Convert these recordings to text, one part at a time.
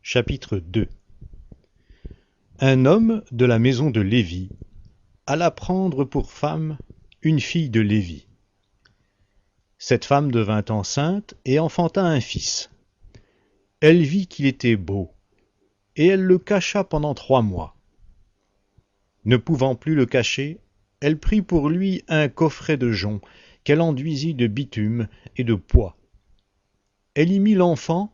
Chapitre 2. Un homme de la maison de Lévi alla prendre pour femme une fille de Lévi. Cette femme devint enceinte et enfanta un fils. Elle vit qu'il était beau, et elle le cacha pendant 3 mois. Ne pouvant plus le cacher, elle prit pour lui un coffret de jonc qu'elle enduisit de bitume et de poix. Elle y mit l'enfant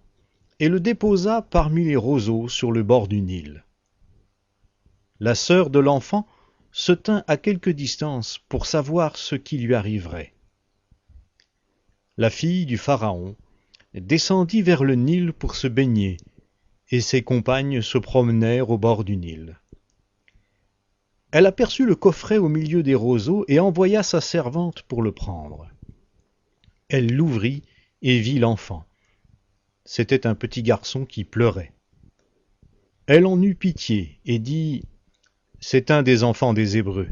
et le déposa parmi les roseaux sur le bord du Nil. La sœur de l'enfant se tint à quelque distance pour savoir ce qui lui arriverait. La fille du Pharaon descendit vers le Nil pour se baigner, et ses compagnes se promenèrent au bord du Nil. Elle aperçut le coffret au milieu des roseaux et envoya sa servante pour le prendre. Elle l'ouvrit et vit l'enfant. C'était un petit garçon qui pleurait. Elle en eut pitié et dit : « C'est un des enfants des Hébreux. »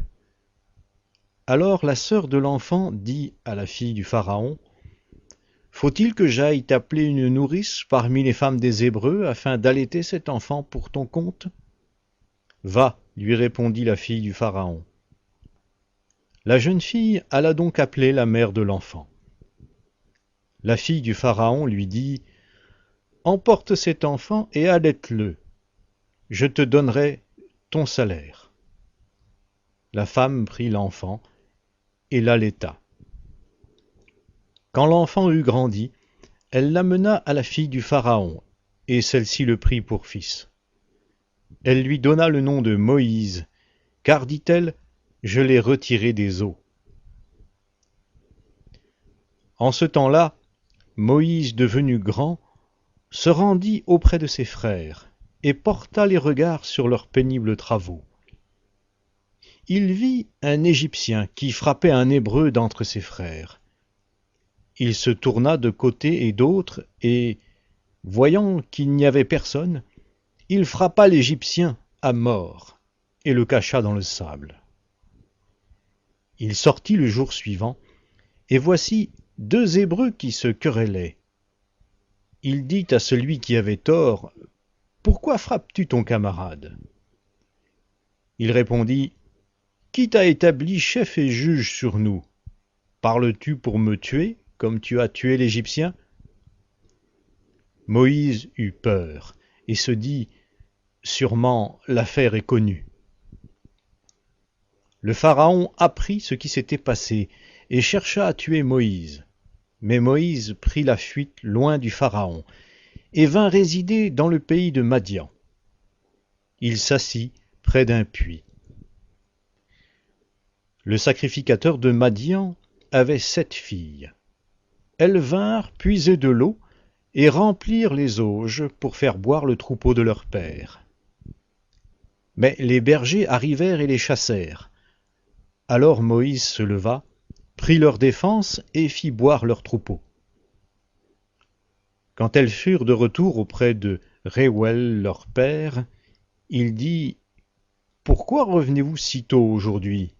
Alors la sœur de l'enfant dit à la fille du Pharaon : « Faut-il que j'aille t'appeler une nourrice parmi les femmes des Hébreux afin d'allaiter cet enfant pour ton compte ? » « Va, lui répondit la fille du Pharaon. La jeune fille alla donc appeler la mère de l'enfant. La fille du Pharaon lui dit : « Emporte cet enfant et allaite-le. Je te donnerai ton salaire. » La femme prit l'enfant et l'allaita. Quand l'enfant eut grandi, elle l'amena à la fille du Pharaon, et celle-ci le prit pour fils. Elle lui donna le nom de Moïse, car, dit-elle, je l'ai retiré des eaux. En ce temps-là, Moïse, devenu grand, se rendit auprès de ses frères et porta les regards sur leurs pénibles travaux. Il vit un Égyptien qui frappait un Hébreu d'entre ses frères. Il se tourna de côté et d'autre et, voyant qu'il n'y avait personne, il frappa l'Égyptien à mort et le cacha dans le sable. Il sortit le jour suivant, et voici 2 Hébreux qui se querellaient. Il dit à celui qui avait tort : « Pourquoi frappes-tu ton camarade ? » Il répondit : « Qui t'a établi chef et juge sur nous ? Parles-tu pour me tuer, comme tu as tué l'Égyptien ? » Moïse eut peur et se dit : « Sûrement l'affaire est connue. » Le Pharaon apprit ce qui s'était passé et chercha à tuer Moïse. Mais Moïse prit la fuite loin du Pharaon et vint résider dans le pays de Madian. Il s'assit près d'un puits. Le sacrificateur de Madian avait 7 filles. Elles vinrent puiser de l'eau et remplir les auges pour faire boire le troupeau de leur père. Mais les bergers arrivèrent et les chassèrent. Alors Moïse se leva, prit leur défense et fit boire leur troupeau. Quand elles furent de retour auprès de Réouel leur père, il dit : « Pourquoi revenez-vous si tôt aujourd'hui ? »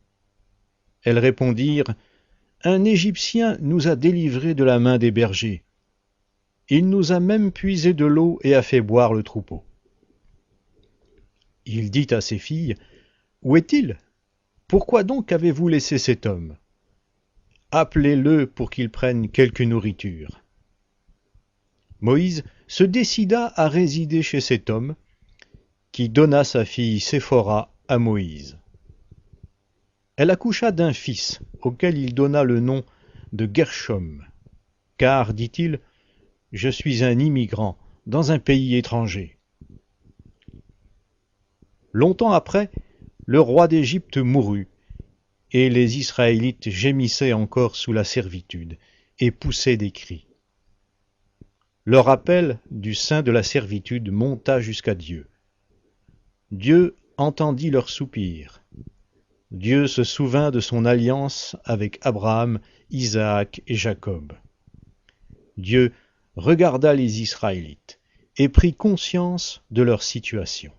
Elles répondirent : « Un Égyptien nous a délivrés de la main des bergers. Il nous a même puisé de l'eau et a fait boire le troupeau. » Il dit à ses filles : « Où est-il ? Pourquoi donc avez-vous laissé cet homme ? Appelez-le pour qu'il prenne quelque nourriture. » Moïse se décida à résider chez cet homme, qui donna sa fille Séphora à Moïse. Elle accoucha d'un fils, auquel il donna le nom de Gershom, car, dit-il, « Je suis un immigrant dans un pays étranger. » Longtemps après, le roi d'Égypte mourut, et les Israélites gémissaient encore sous la servitude et poussaient des cris. Leur appel du sein de la servitude monta jusqu'à Dieu. Dieu entendit leurs soupirs. Dieu se souvint de son alliance avec Abraham, Isaac et Jacob. Dieu regarda les Israélites et prit conscience de leur situation.